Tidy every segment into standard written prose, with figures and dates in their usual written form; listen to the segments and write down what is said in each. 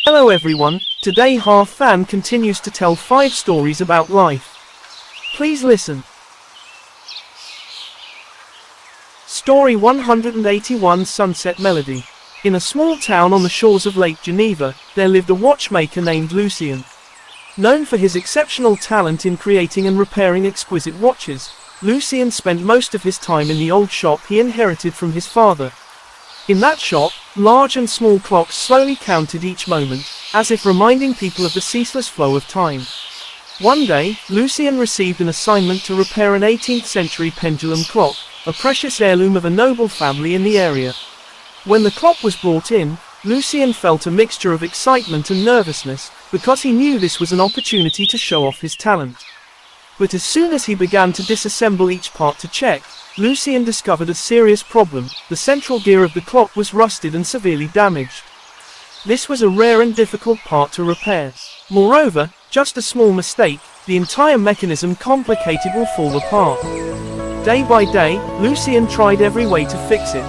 Hello everyone, today HaThan continues to tell 5 stories about life. Please listen. Story 181 Sunset Melody. In a small town on the shores of Lake Geneva, there lived a watchmaker named Lucien. Known for his exceptional talent in creating and repairing exquisite watches, Lucien spent most of his time in the old shop he inherited from his father. In that shop, large and small clocks slowly counted each moment, as if reminding people of the ceaseless flow of time. One day, Lucien received an assignment to repair an 18th century pendulum clock, a precious heirloom of a noble family in the area. When the clock was brought in, Lucien felt a mixture of excitement and nervousness, because he knew this was an opportunity to show off his talent. But as soon as he began to disassemble each part to check, Lucien discovered a serious problem. The central gear of the clock was rusted and severely damaged. This was a rare and difficult part to repair. Moreover, just a small mistake, the entire mechanism complicated will fall apart. Day by day, Lucien tried every way to fix it.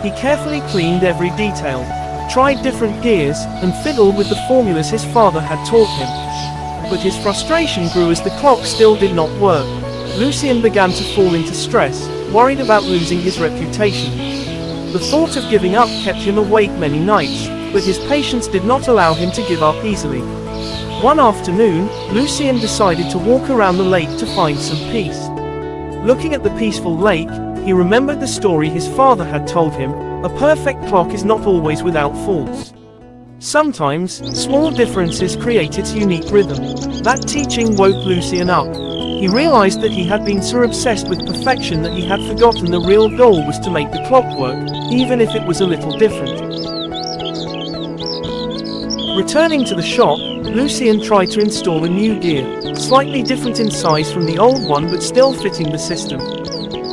He carefully cleaned every detail, tried different gears, and fiddled with the formulas his father had taught him. But his frustration grew as the clock still did not work. Lucien began to fall into stress, worried about losing his reputation. The thought of giving up kept him awake many nights, but his patience did not allow him to give up easily. One afternoon, Lucien decided to walk around the lake to find some peace. Looking at the peaceful lake, he remembered the story his father had told him: a perfect clock is not always without faults. Sometimes, small differences create its unique rhythm. That teaching woke Lucien up. He realized that he had been so obsessed with perfection that he had forgotten the real goal was to make the clock work, even if it was a little different. Returning to the shop, Lucien tried to install a new gear, slightly different in size from the old one but still fitting the system.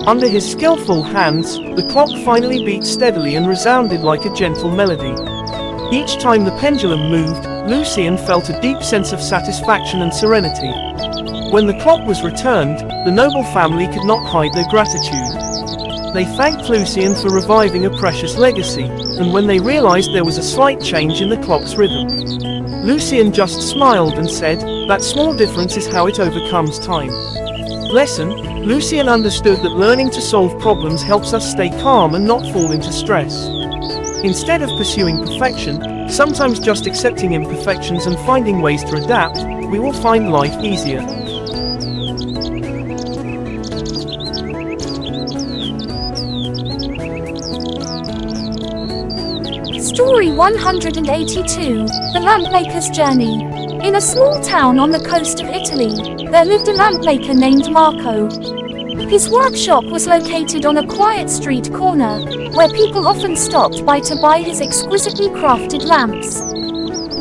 Under his skillful hands, the clock finally beat steadily and resounded like a gentle melody. Each time the pendulum moved, Lucien felt a deep sense of satisfaction and serenity. When the clock was returned, the noble family could not hide their gratitude. They thanked Lucien for reviving a precious legacy, and when they realized there was a slight change in the clock's rhythm, Lucien just smiled and said, "That small difference is how it overcomes time." Lesson: Lucien understood that learning to solve problems helps us stay calm and not fall into stress. Instead of pursuing perfection, sometimes just accepting imperfections and finding ways to adapt, we will find life easier. Story 182, The Lampmaker's Journey. In a small town on the coast of Italy, there lived a lampmaker named Marco. His workshop was located on a quiet street corner, where people often stopped by to buy his exquisitely crafted lamps.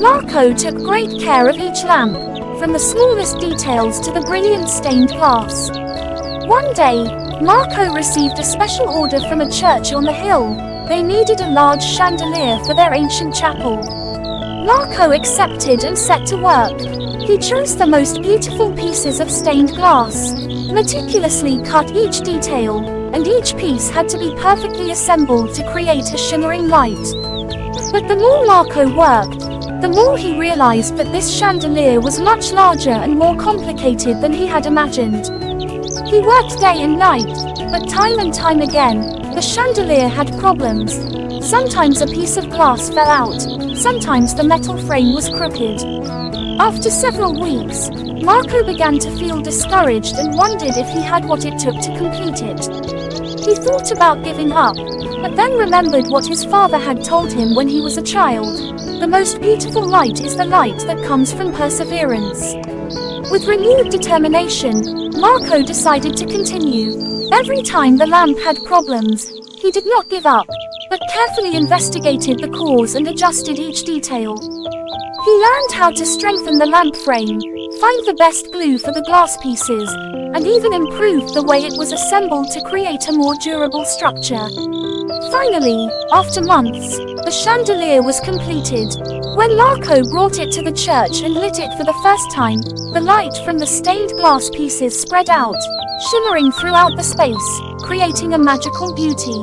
Marco took great care of each lamp, from the smallest details to the brilliant stained glass. One day, Marco received a special order from a church on the hill. They needed a large chandelier for their ancient chapel. Marco accepted and set to work. He chose the most beautiful pieces of stained glass, meticulously cut each detail, and each piece had to be perfectly assembled to create a shimmering light. But the more Marco worked, the more he realized that this chandelier was much larger and more complicated than he had imagined. He worked day and night, but time and time again, the chandelier had problems. Sometimes a piece of glass fell out, sometimes the metal frame was crooked. After several weeks, Marco began to feel discouraged and wondered if he had what it took to complete it. He thought about giving up, but then remembered what his father had told him when he was a child: the most beautiful light is the light that comes from perseverance. With renewed determination, Marco decided to continue. Every time the lamp had problems, he did not give up, but carefully investigated the cause and adjusted each detail. He learned how to strengthen the lamp frame, find the best glue for the glass pieces, and even improved the way it was assembled to create a more durable structure. Finally, after months, the chandelier was completed. When Marco brought it to the church and lit it for the first time, the light from the stained glass pieces spread out, shimmering throughout the space, creating a magical beauty.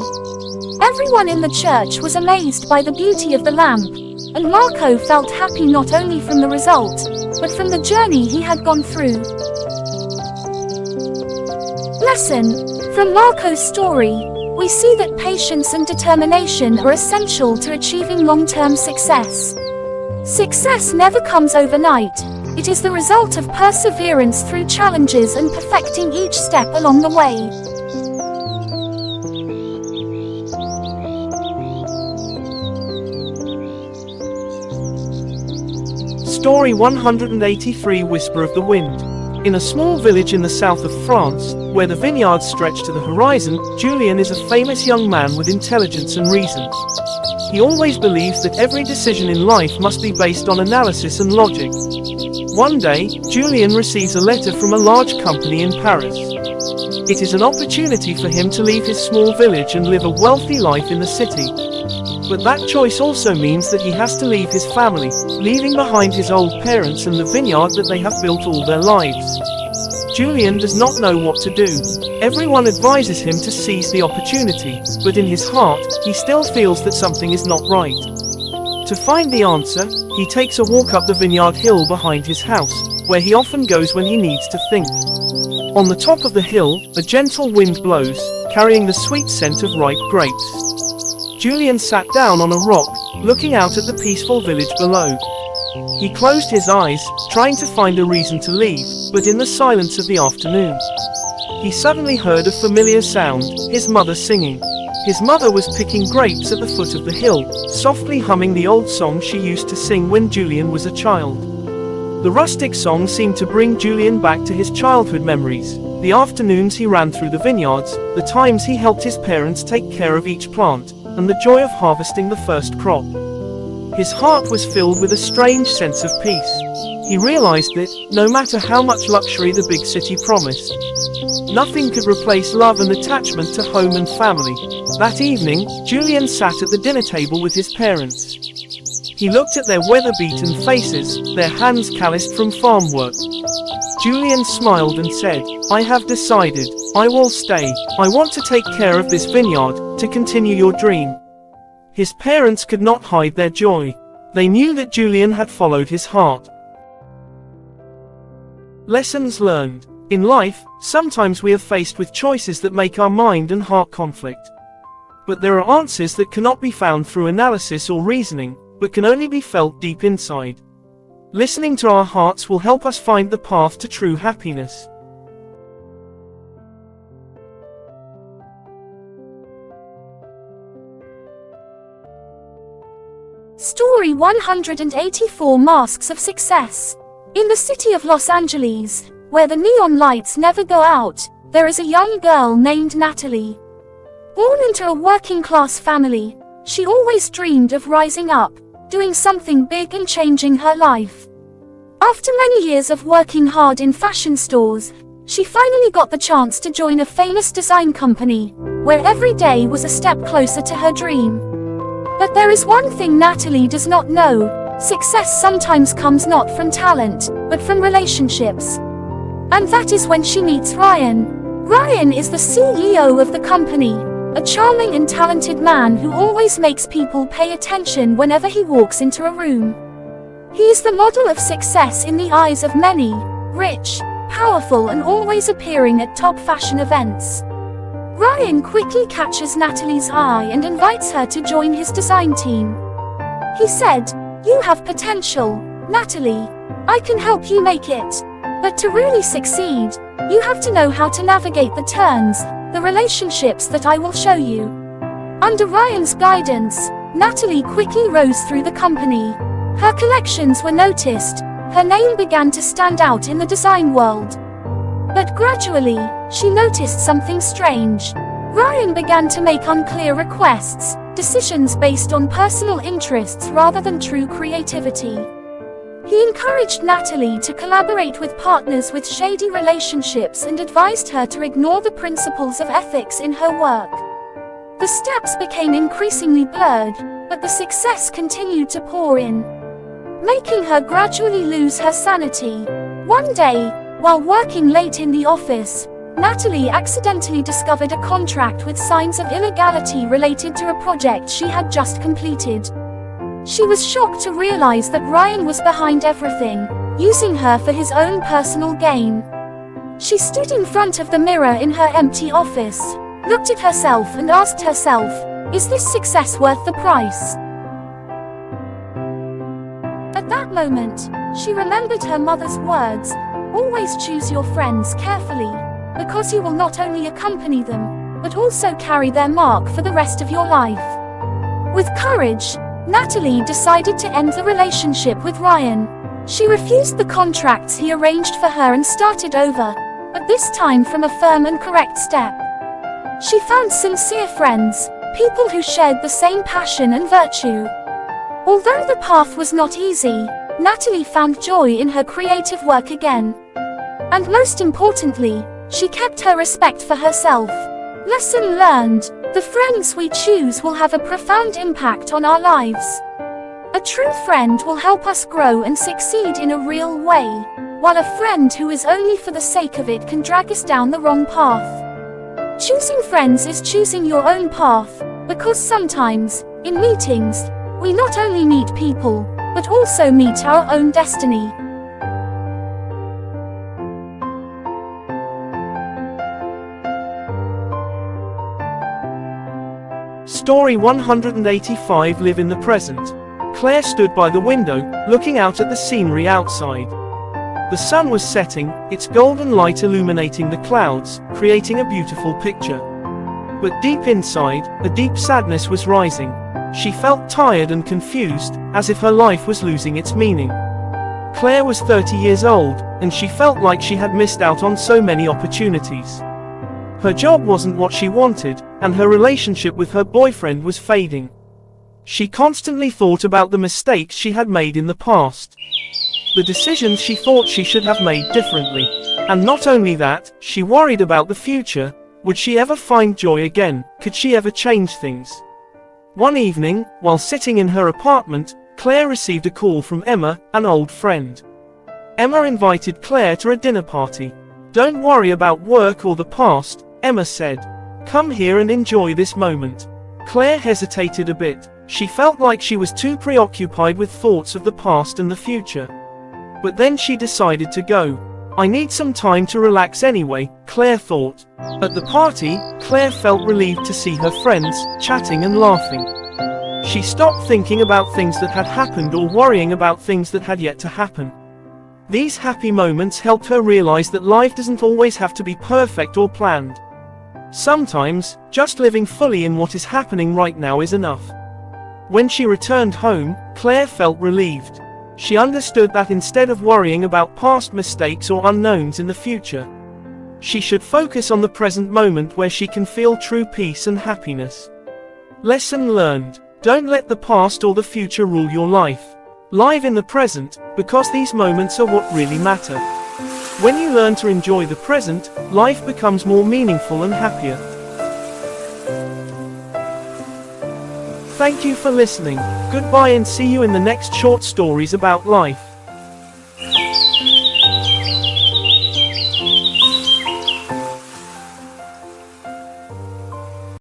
Everyone in the church was amazed by the beauty of the lamp. and Marco felt happy not only from the result, but from the journey he had gone through. Lesson: from Marco's story, we see that patience and determination are essential to achieving long-term success. Success never comes overnight. It is the result of perseverance through challenges and perfecting each step along the way. Story 183 Whisper of the Wind. In a small village in the south of France, where the vineyards stretch to the horizon, Julien is a famous young man with intelligence and reason. He always believes that every decision in life must be based on analysis and logic. One day, Julien receives a letter from a large company in Paris. It is an opportunity for him to leave his small village and live a wealthy life in the city. But that choice also means that he has to leave his family, leaving behind his old parents and the vineyard that they have built all their lives. Julien does not know what to do. Everyone advises him to seize the opportunity, but in his heart, he still feels that something is not right. To find the answer, he takes a walk up the vineyard hill behind his house, where he often goes when he needs to think. On the top of the hill, a gentle wind blows, carrying the sweet scent of ripe grapes. Julien sat down on a rock, looking out at the peaceful village below. He closed his eyes, trying to find a reason to leave, but in the silence of the afternoon, he suddenly heard a familiar sound, his mother singing. His mother was picking grapes at the foot of the hill, softly humming the old song she used to sing when Julien was a child. The rustic song seemed to bring Julien back to his childhood memories, the afternoons he ran through the vineyards, the times he helped his parents take care of each plant, and the joy of harvesting the first crop. His heart was filled with a strange sense of peace. He realized that, no matter how much luxury the big city promised, nothing could replace love and attachment to home and family. That evening, Julien sat at the dinner table with his parents. He looked at their weather-beaten faces, their hands calloused from farm work. Julien smiled and said, "I have decided. I will stay. I want to take care of this vineyard, to continue your dream." His parents could not hide their joy. They knew that Julien had followed his heart. Lessons learned. In life, sometimes we are faced with choices that make our mind and heart conflict. But there are answers that cannot be found through analysis or reasoning, but can only be felt deep inside. Listening to our hearts will help us find the path to true happiness. Story 184 Masks of Success. In the city of Los Angeles, where the neon lights never go out, there is a young girl named Natalie. Born into a working-class family, she always dreamed of rising up, doing something big and changing her life. After many years of working hard in fashion stores, she finally got the chance to join a famous design company, where every day was a step closer to her dream. But there is one thing Natalie does not know: success sometimes comes not from talent, but from relationships. And that is when she meets Ryan. Ryan is the CEO of the company, a charming and talented man who always makes people pay attention whenever he walks into a room. He is the model of success in the eyes of many, rich, powerful and always appearing at top fashion events. Ryan quickly catches Natalie's eye and invites her to join his design team. He said, "You have potential, Natalie. I can help you make it. But to really succeed, you have to know how to navigate the turns, the relationships that I will show you." Under Ryan's guidance, Natalie quickly rose through the company. Her collections were noticed, her name began to stand out in the design world. But gradually, she noticed something strange. Ryan began to make unclear requests, decisions based on personal interests rather than true creativity. He encouraged Natalie to collaborate with partners with shady relationships and advised her to ignore the principles of ethics in her work. The steps became increasingly blurred, but the success continued to pour in, making her gradually lose her sanity. One day, while working late in the office, Natalie accidentally discovered a contract with signs of illegality related to a project she had just completed. She was shocked to realize that Ryan was behind everything, using her for his own personal gain. She stood in front of the mirror in her empty office, looked at herself and asked herself, "Is this success worth the price?" At that moment, she remembered her mother's words, "Always choose your friends carefully, because you will not only accompany them, but also carry their mark for the rest of your life." With courage, Natalie decided to end the relationship with Ryan. She refused the contracts he arranged for her and started over, but this time from a firm and correct step. She found sincere friends, people who shared the same passion and virtue. Although the path was not easy, Natalie found joy in her creative work again. And most importantly, she kept her respect for herself. Lesson learned: the friends we choose will have a profound impact on our lives. A true friend will help us grow and succeed in a real way, while a friend who is only for the sake of it can drag us down the wrong path. Choosing friends is choosing your own path, because sometimes, in meetings, we not only meet people, but also meet our own destiny. Story 185. Live in the present. Claire stood by the window, looking out at the scenery outside. The sun was setting, its golden light illuminating the clouds, creating a beautiful picture. But deep inside, a deep sadness was rising. She felt tired and confused, as if her life was losing its meaning. Claire was 30 years old, and she felt like she had missed out on so many opportunities. Her job wasn't what she wanted, and her relationship with her boyfriend was fading. She constantly thought about the mistakes she had made in the past. The decisions she thought she should have made differently. And not only that, she worried about the future. Would she ever find joy again? Could she ever change things? One evening, while sitting in her apartment, Claire received a call from Emma, an old friend. Emma invited Claire to a dinner party. "Don't worry about work or the past," Emma said. "Come here and enjoy this moment." Claire hesitated a bit. She felt like she was too preoccupied with thoughts of the past and the future. But then she decided to go. "I need some time to relax anyway," Claire thought. At the party, Claire felt relieved to see her friends, chatting and laughing. She stopped thinking about things that had happened or worrying about things that had yet to happen. These happy moments helped her realize that life doesn't always have to be perfect or planned. Sometimes, just living fully in what is happening right now is enough. When she returned home, Claire felt relieved. She understood that instead of worrying about past mistakes or unknowns in the future, she should focus on the present moment where she can feel true peace and happiness. Lesson learned: don't let the past or the future rule your life. Live in the present, because these moments are what really matter. When you learn to enjoy the present, life becomes more meaningful and happier. Thank you for listening. Goodbye and see you in the next short stories about life.